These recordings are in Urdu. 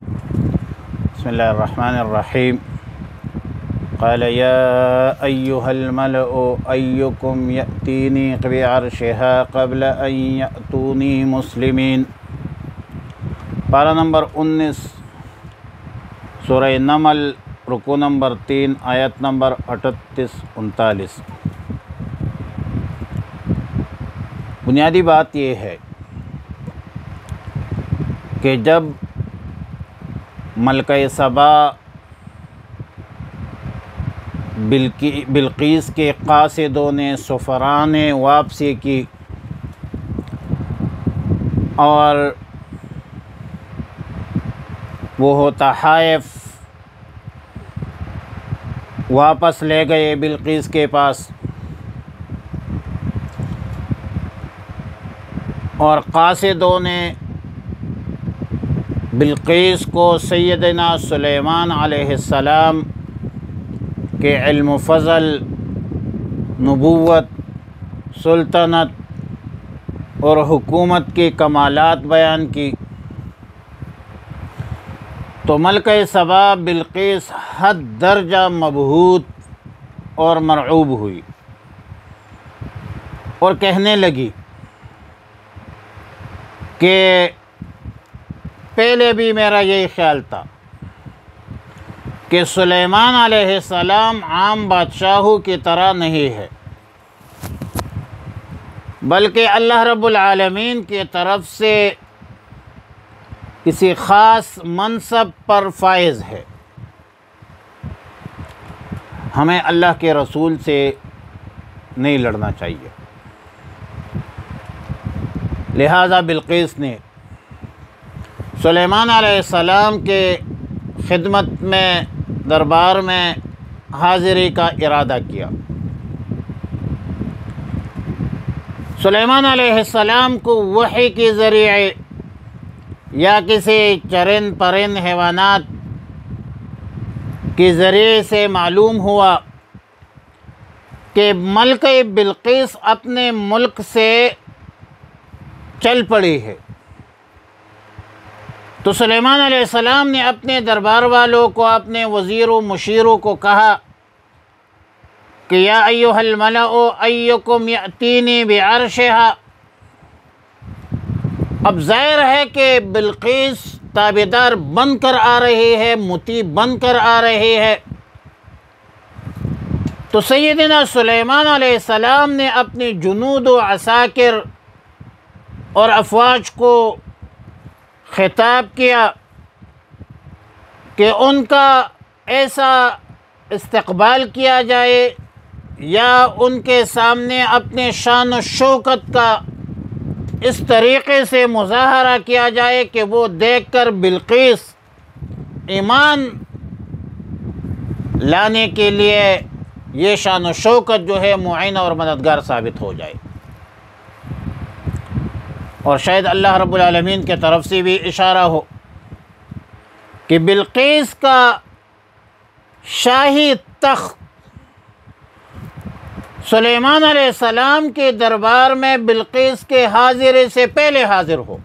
بسم اللہ الرحمن الرحیم قال یا ایہا الملأ ایکم یأتینی بعرشہا قبل ان یأتونی مسلمین۔ پارہ نمبر 19 سورہ نمل، رکوع نمبر 3، آیت نمبر 38-39۔ بنیادی بات یہ ہے کہ جب ملکہ سبا بلقیس کے قاصدوں نے سفراء نے واپسی کی اور وہ تحائف واپس لے گئے بلقیس کے پاس، اور قاصدوں نے بلقیس کو سیدنا سلیمان علیہ السلام کے علم و فضل، نبوت، سلطنت اور حکومت کی کمالات بیان کی، تو ملکہ سبا بلقیس حد درجہ مبہوت اور مرعوب ہوئی اور کہنے لگی کہ پہلے بھی میرا یہی خیال تھا کہ سلیمان علیہ السلام عام بادشاہوں کی طرح نہیں ہے، بلکہ اللہ رب العالمین کی طرف سے کسی خاص منصب پر فائز ہے۔ ہمیں اللہ کے رسول سے نہیں لڑنا چاہیے۔ لہذا بلقیس نے سلیمان علیہ السلام کے خدمت میں، دربار میں حاضری کا ارادہ کیا۔ سلیمان علیہ السلام کو وحی کے ذریعے یا کسی چرند پرند حیوانات کے ذریعے سے معلوم ہوا کہ ملکہ بلقیس اپنے ملک سے چل پڑی ہے، تو سلیمان علیہ السلام نے اپنے دربار والوں کو، اپنے وزیروں مشیروں کو کہا کہ یا ایھا الملأ ایکم یأتینی بعرشہا۔ اب ظاہر ہے کہ بلقیس تابعدار بن کر آ رہی ہے، مطیع بن کر آ رہی ہے، تو سیدنا سلیمان علیہ السلام نے اپنی جنود و عساکر اور افواج کو خطاب کیا کہ ان کا ایسا استقبال کیا جائے یا ان کے سامنے اپنے شان و شوکت کا اس طریقے سے مظاہرہ کیا جائے کہ وہ دیکھ کر بلقیس ایمان لانے کے لیے یہ شان و شوکت جو ہے معین اور مددگار ثابت ہو جائے۔ اور شاید اللہ رب العالمین کے طرف سے بھی اشارہ ہو کہ بلقیس کا شاہی تخت سلیمان علیہ السلام کے دربار میں بلقیس کے حاضری سے پہلے حاضر ہو۔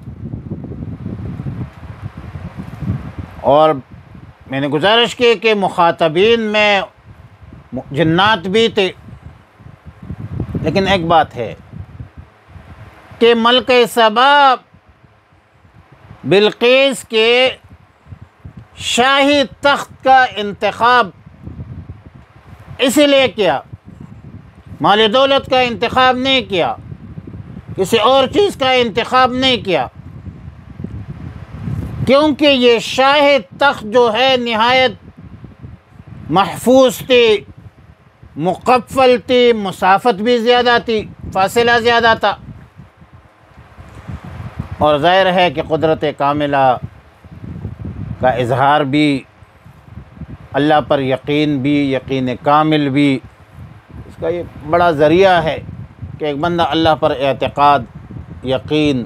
اور میں نے گزارش کی کہ مخاطبین میں جنات بھی تھے، لیکن ایک بات ہے کہ ملکہ سبا بلقیس کے شاہی تخت کا انتخاب اس لیے کیا، مال دولت کا انتخاب نہیں کیا، کسی اور چیز کا انتخاب نہیں کیا، کیونکہ یہ شاہی تخت جو ہے نہایت محفوظ تھی، مقفل تھی، مسافت بھی زیادہ تھی، فاصلہ زیادہ تھا، اور ظاہر ہے کہ قدرت کاملہ کا اظہار بھی، اللہ پر یقین بھی، یقین کامل بھی، اس کا یہ بڑا ذریعہ ہے کہ ایک بندہ اللہ پر اعتقاد، یقین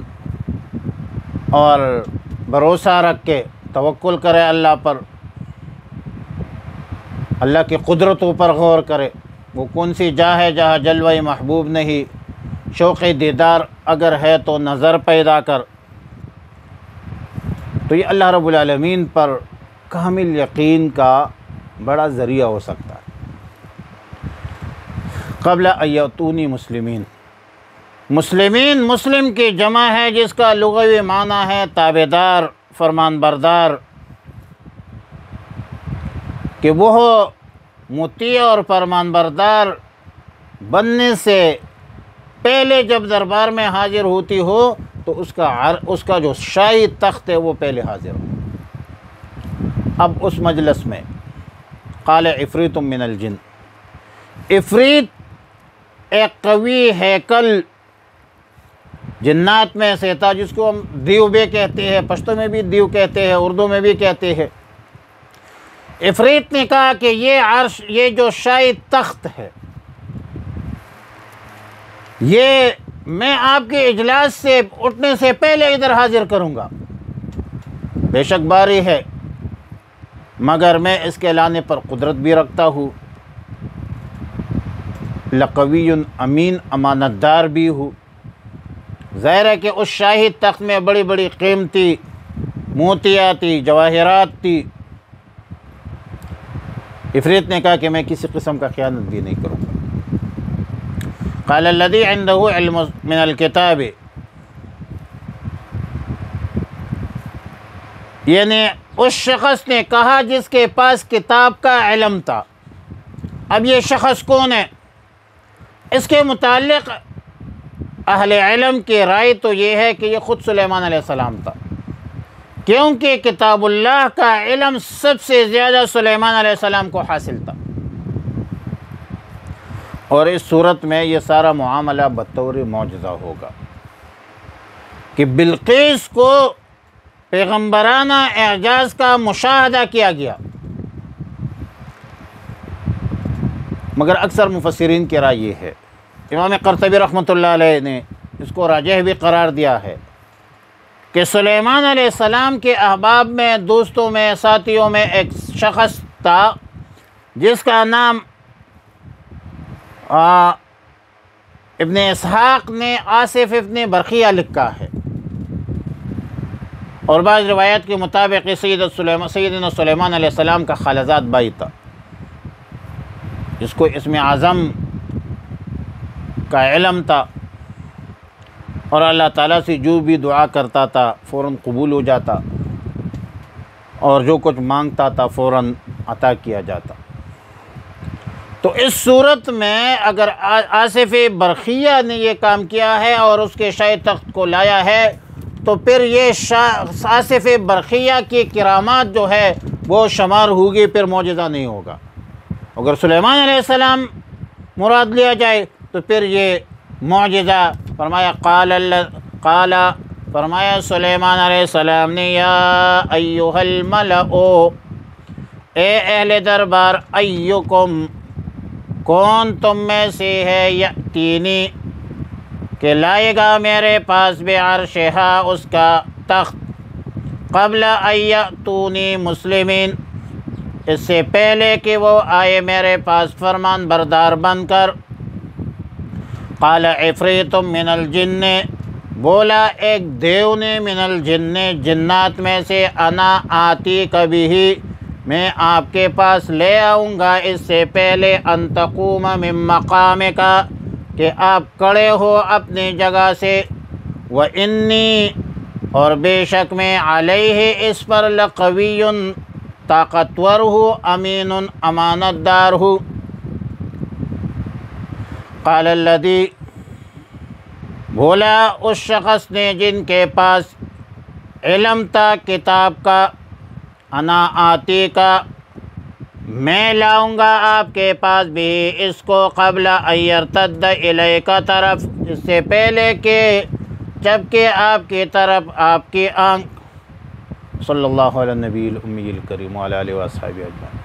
اور بھروسہ رکھ کے توکل کرے، اللہ پر، اللہ کی قدرتوں پر غور کرے۔ وہ کون سی جا ہے جہاں جلوہ محبوب نہیں، شوق دیدار اگر ہے تو نظر پیدا کر۔ تو یہ اللہ رب العالمین پر کامل یقین کا بڑا ذریعہ ہو سکتا ہے۔ قبل ایتونی مسلمین، مسلمین مسلم کی جمع ہے جس کا لغوی معنی ہے تابعدار، فرمان بردار، کہ وہ مطیع اور فرمان بردار بننے سے پہلے جب دربار میں حاضر ہوتی ہو تو اس کا جو شاہی تخت ہے وہ پہلے حاضر ہو۔ اب اس مجلس میں قال عفریت من الجن، عفریت ایک قوی ہیکل جنات میں سے تھا، جس کو ہم دیو بے کہتے ہیں، پشتو میں بھی دیو کہتے ہیں، اردو میں بھی کہتے ہیں۔ عفریت نے کہا کہ یہ عرش، یہ جو شاہی تخت ہے، یہ میں آپ کے اجلاس سے اٹھنے سے پہلے ادھر حاضر کروں گا۔ بے شک باری ہے، مگر میں اس کے لانے پر قدرت بھی رکھتا ہوں، لقوی امین، امانت دار بھی ہوں۔ ظاہر ہے کہ اس شاہی تخت میں بڑی بڑی قیمتی موتیاتی جواہرات تھی۔ عفریت نے کہا کہ میں کسی قسم کا خیانت بھی نہیں کروں گا۔ قال الذی عنده علم من الکتاب، یعنی اس شخص نے کہا جس کے پاس کتاب کا علم تھا۔ اب یہ شخص کون ہے؟ اس کے متعلق اہل علم کی رائے تو یہ ہے کہ یہ خود سلیمان علیہ السلام تھا، کیونکہ کتاب اللہ کا علم سب سے زیادہ سلیمان علیہ السلام کو حاصل تھا۔ اور اس صورت میں یہ سارا معاملہ بطور معجزہ ہوگا کہ بلقیس کو پیغمبرانہ اعجاز کا مشاہدہ کیا گیا، مگر اکثر مفسرین کی رائے یہ ہے، امام قرطبی رحمۃ اللہ علیہ نے اس کو راجح بھی قرار دیا ہے، کہ سلیمان علیہ السلام کے احباب میں، دوستوں میں، ساتھیوں میں ایک شخص تھا جس کا نام ابن اسحاق نے آصف ابن برقیہ لکھا ہے، اور بعض روایت کے مطابق سیدنا سلیمان علیہ السلام کا خالزاد بھائی تھا، جس کو اسم اعظم کا علم تھا، اور اللہ تعالیٰ سے جو بھی دعا کرتا تھا فوراً قبول ہو جاتا، اور جو کچھ مانگتا تھا فوراً عطا کیا جاتا۔ تو اس صورت میں اگر آصف برقیہ نے یہ کام کیا ہے اور اس کے شاہی تخت کو لایا ہے، تو پھر یہ آصف برقیہ کی کرامات جو ہے وہ شمار ہوگی، پھر معجزہ نہیں ہوگا۔ اگر سلیمان علیہ السلام مراد لیا جائے تو پھر یہ معجزہ۔ فرمایا فرمایا سلیمان علیہ السلام نے، یا ایھا الملأ، اے اہل دربار، ایکم، کون تم میں سے ہے، یأتینی، کہ لائے گا میرے پاس، بعرشہا، اس کا تخت، قبل ان یأتونی مسلمین، اس سے پہلے کہ وہ آئے میرے پاس فرمان بردار بن کر۔ قال عفریت من الجن، بولا ایک دیو نے، من الجن، جنات میں سے، انا آتیک بہ، میں آپ کے پاس لے آؤں گا اس سے پہلے، ان تقوم من مقامک، کہ آپ کھڑے ہو اپنی جگہ سے، وانی، اور بے شک میں، علیہ، اس پر، لقوی، طاقتور ہو، امین، امانت دار ہو۔ قال الذی، بولا اس شخص نے جن کے پاس علم تھا کتاب کا، انا آتی کا، میں لاؤں گا آپ کے پاس بھی اس کو، قبل ان یرتد الیک، طرف، اس سے پہلے کہ جبکہ آپ کی طرف آپ کی آنکھ۔ صلی اللہ علیہ نبی الامی الکریم وعلی آلہ وصحبہ اجمعین۔